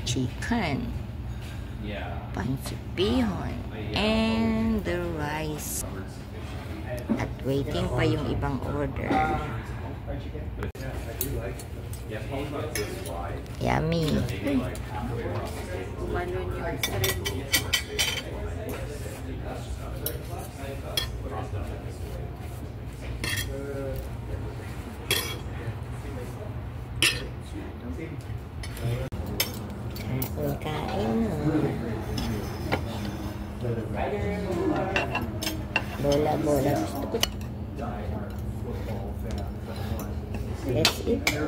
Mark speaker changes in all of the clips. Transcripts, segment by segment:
Speaker 1: chicken, pancit bihon, and the rice. At waiting pa yung ibang order. Yummy. Kain na. Bola-bola. Gusto ko. Let's eat.
Speaker 2: Do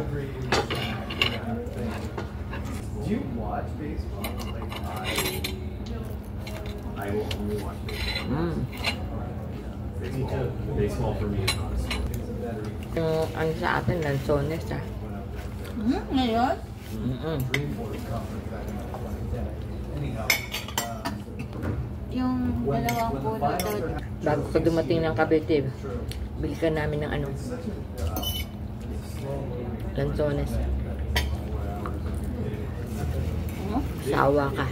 Speaker 2: you watch baseball? Like I will only watch baseball. Baseball for me is not a sport.
Speaker 1: Ang sa atin, lansones ah.
Speaker 3: Ngayon? Yung dalawang puno daw.
Speaker 1: Bago ka dumating ng Cavite, bili ka namin ng ano, lansones. Sawa ka.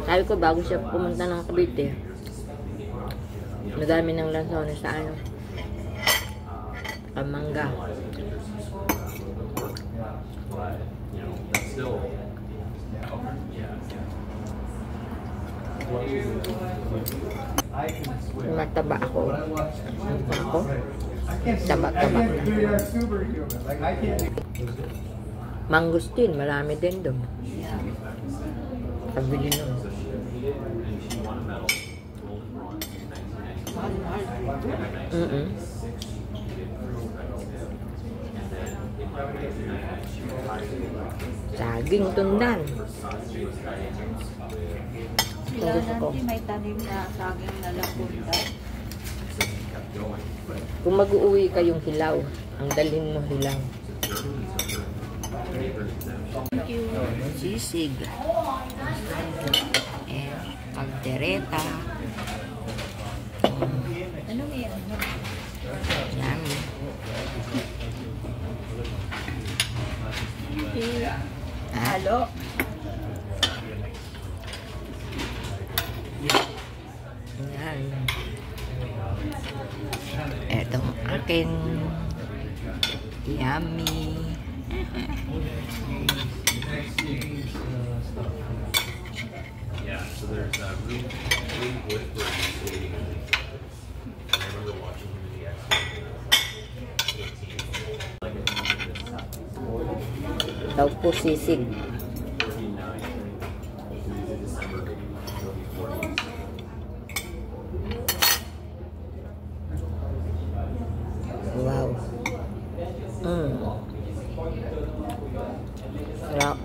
Speaker 1: Sabi ko bago siya pumunta ng Cavite, madami ng lansones sa ano, Pamanga. Mataba ako. Taba-taba. Mangustin, marami din doon. Pabili nun. Saging tundan.
Speaker 3: May tanim na saging na lapunta.
Speaker 1: Kung mag-uwi kayong hilaw, ang dalhin mo hilaw. Thank you. Sisig. And kaldereta.
Speaker 3: Ano yan?
Speaker 1: Yummy.
Speaker 3: Halo.
Speaker 1: Yan. Etong akin. Yummy.
Speaker 2: Yeah, so there's Reed Whitford skating. I remember watching him in the X-Men.
Speaker 1: Daw po sisig. Wow. Sarap.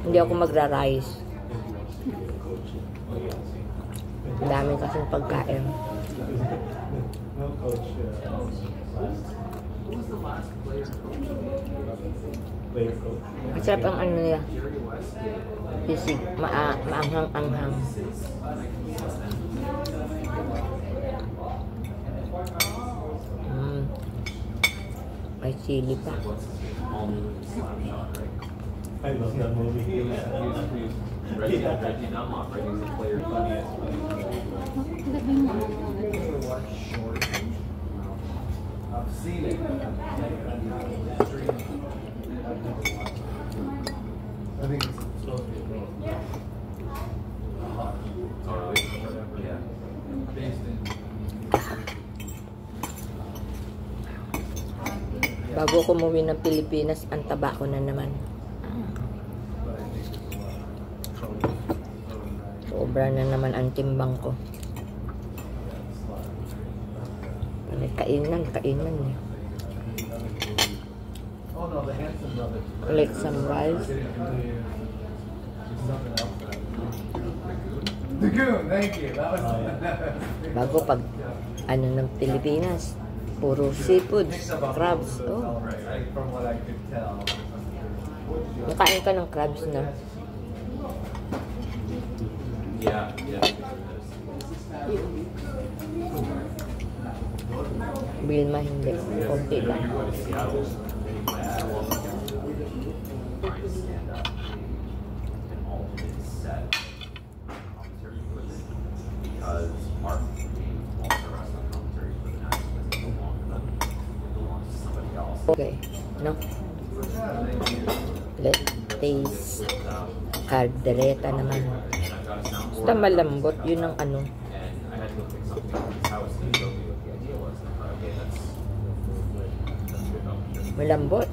Speaker 1: Hindi ako magra-rice. Ang dami kasing pagkain. Masarap ang ano nila. Sisig. Maanghang-anghang. May chili pa.
Speaker 2: I love that movie. He was Reggie Dunlop, right? He's a player. I've seen it. I think it's supposed to be a girl. Yeah. Based in.
Speaker 1: Bago ko umuwi ng Pilipinas, ang taba ko na naman. Sobra na naman ang timbang ko. Kainan eh. Collect some rice. Bago pag ano ng Pilipinas, puro seafood, crabs. Oh. Nakain ka ng crabs na.
Speaker 2: Yeah.
Speaker 1: Bilma hindi. Konti lang. Okay, no? Let's taste. Caldereta naman. Basta malambot, yun ang ano. Malambot.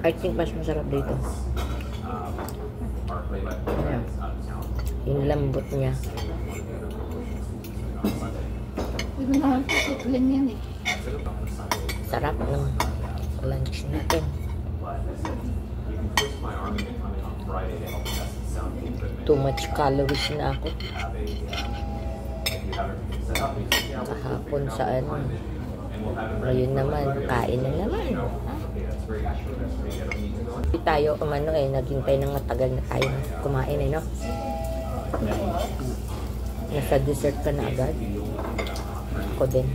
Speaker 1: I think mas masarap dito. Ayan. Yung lambot niya.
Speaker 3: Hindi naman putuklin yan eh.
Speaker 1: Sarap ng lunch natin. Too much calories na ako. Kahapon sa ano. Ngayon naman, kain na naman. Hindi tayo umano eh, naghintay ng matagal na tayo kumain eh, no? Nasa dessert ka na agad. Ako din.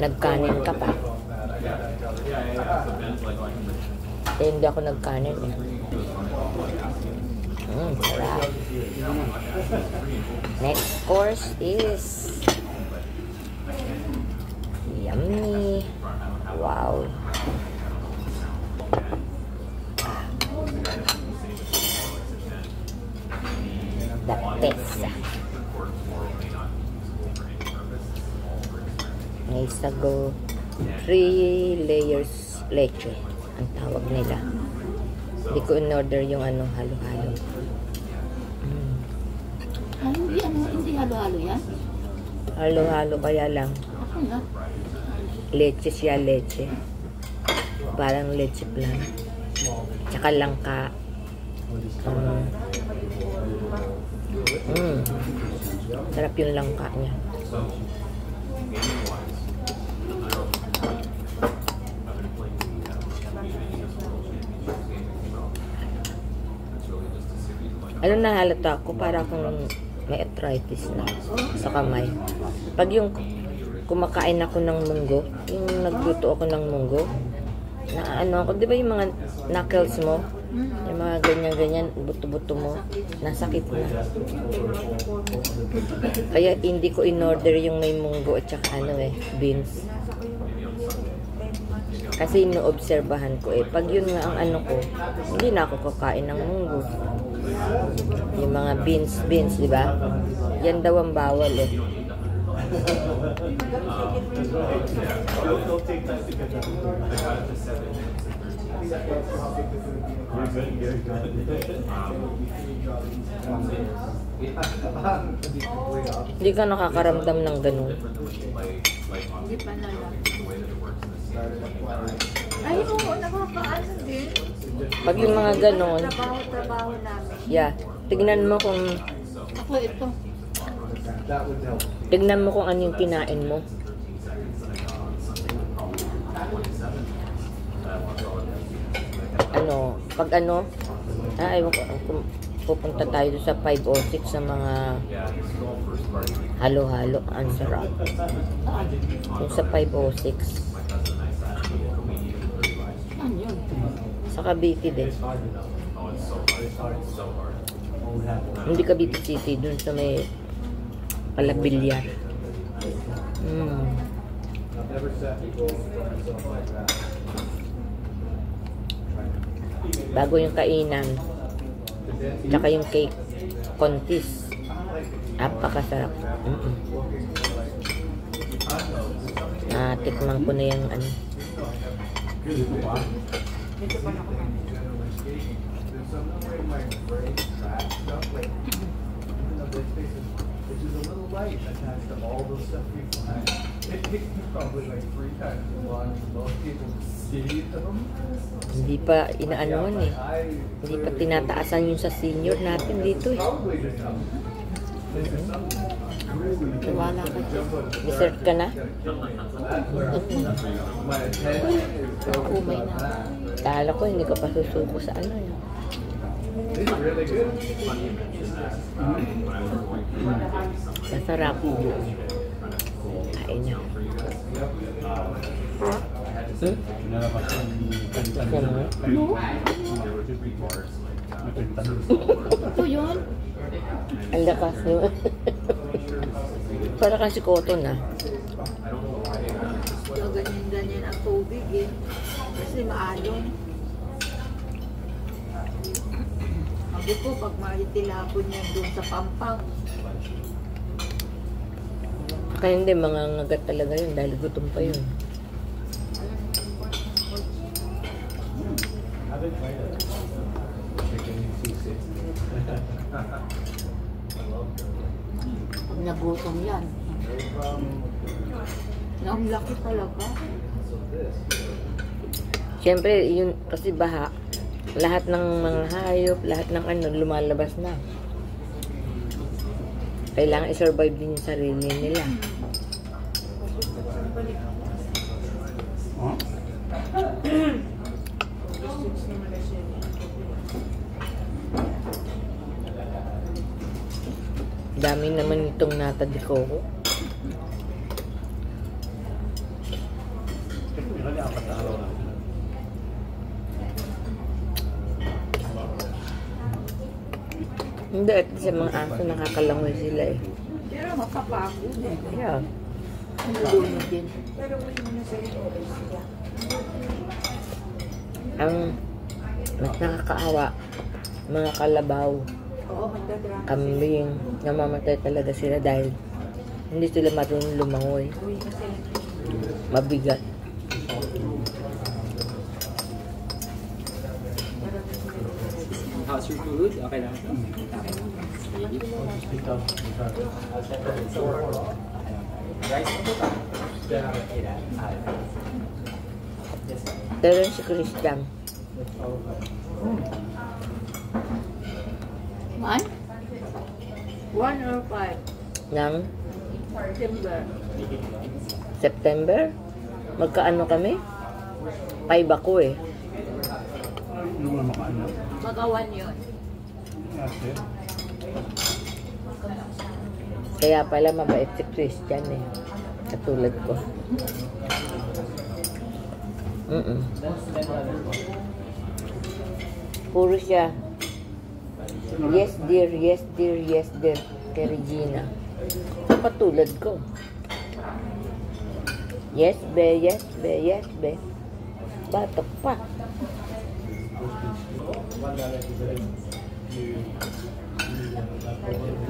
Speaker 1: Nagkanin ka pa. Eh, hindi ako nagkanin eh. Sarap. Next course is yummy. Wow. The best. May sago. 3 layers leche ang tawag nila. Hindi ko in-order yung ano, halo-halo.
Speaker 3: Hindi halo-halo yan?
Speaker 1: Halo-halo kaya lang.
Speaker 3: Ako nga.
Speaker 1: Leche siya, leche. Parang leche plan. Tsaka langka. Sarap yung langka niya. Ano nahalata ako? Para akong may arthritis na sa kamay. Pag yung kumakain ako ng munggo, yung nagluto ako ng munggo, na ano ako, di ba yung mga knuckles mo, yung mga ganyan-ganyan, buto-buto mo, nasakit na. Kaya hindi ko in-order yung may munggo at saka ano eh, beans. Kasi inoobserbahan ko eh, pag yun nga ang ano ko, hindi na ako kakain ng munggo. Yung mga beans, di ba? Yan daw ang bawal eh. Hindi ka nakakaramdam ng ganun.
Speaker 3: Hindi pa na lang. Ay, oo, nakakaano din.
Speaker 1: Pag yung mga ganun,
Speaker 3: Trabaho namin.
Speaker 1: yeah, tignan mo kung
Speaker 3: Ako ito.
Speaker 1: ano yung kinain mo. Ano, pag ano, ayaw ko, pupunta tayo sa 506 sa mga halo-halo, ang sarap. Yung sa 506.
Speaker 3: Ano yun?
Speaker 1: Sa Cavite din. Hindi Cavite City, dun sa may Palabilyar. Bago yung kainan. Tsaka yung cake contis. Napakasarap. Tikman ko na yung ano. Hindi pa inaanoan eh. Hindi pa tinataasan yung sa senior natin dito eh.
Speaker 3: Wala ka dyan.
Speaker 1: Dessert ka na?
Speaker 3: Umay na.
Speaker 1: Kala ko hindi ka pa susuko sa ano eh. Masarap. Kain niya.
Speaker 3: Ito yun?
Speaker 1: Ang lakas nyo. Para kasi cotton ah.
Speaker 3: So, ganyan-ganyan ang tubig eh. Kasi maalong. Sabi ko, pag maitilapon yan doon sa pampang.
Speaker 1: Kaya hindi, mga ngagat talaga yun dahil gutom pa yun.
Speaker 3: Pag nagutom yan. Ang laki talaga.
Speaker 1: Siyempre, yun kasi baha. Lahat ng mga hayop, lahat ng ano, lumalabas na. Kailangan i-survive din yung sarili nila. Dami naman itong nata de coco. Hindi, at sa mga aso nakakalangoy sila eh.
Speaker 3: Pero makapagod eh.
Speaker 1: Yeah.
Speaker 3: Ang lunod din.
Speaker 1: Ang mas nakakaawa, mga kalabaw,
Speaker 3: Oo, magdadrama.
Speaker 1: kambing, namamatay talaga sila dahil hindi sila marunong lumangoy.
Speaker 3: Uy, kasi
Speaker 1: Mabigat.
Speaker 4: How's your food? Okay lang.
Speaker 1: Pero si Christian,
Speaker 3: man? 1 or 5?
Speaker 1: ng
Speaker 3: September.
Speaker 1: September, magkaano kami? 5 ako eh.
Speaker 3: Magawan yun.
Speaker 1: Kaya pala mabait si Christian eh. Katulad ko. Puro siya. Yes dear, yes dear, yes dear. Kay Regina. Katulad ko. Yes be, yes be, yes be. Batok pa.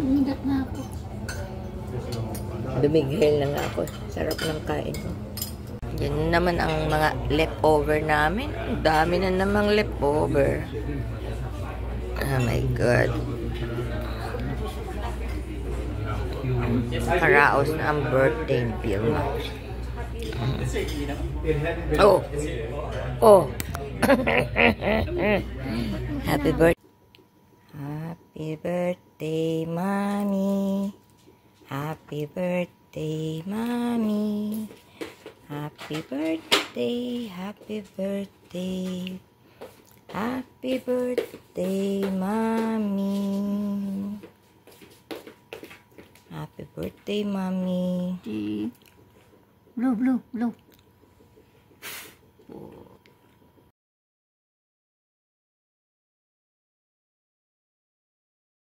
Speaker 3: Hindat na ako.
Speaker 1: Dumigil na nga ako. Sarap ng kain ko. Yan naman ang mga leftover namin. Ang dami na namang leftover. Oh my God. Karaos na ang birthday ni Pilma. Oh! Oh! Happy birthday. Happy birthday, Mommy. Happy birthday, Mommy. Happy birthday, happy birthday. Happy birthday, Mommy. Happy birthday, Mommy.
Speaker 3: Blue, blue, blue.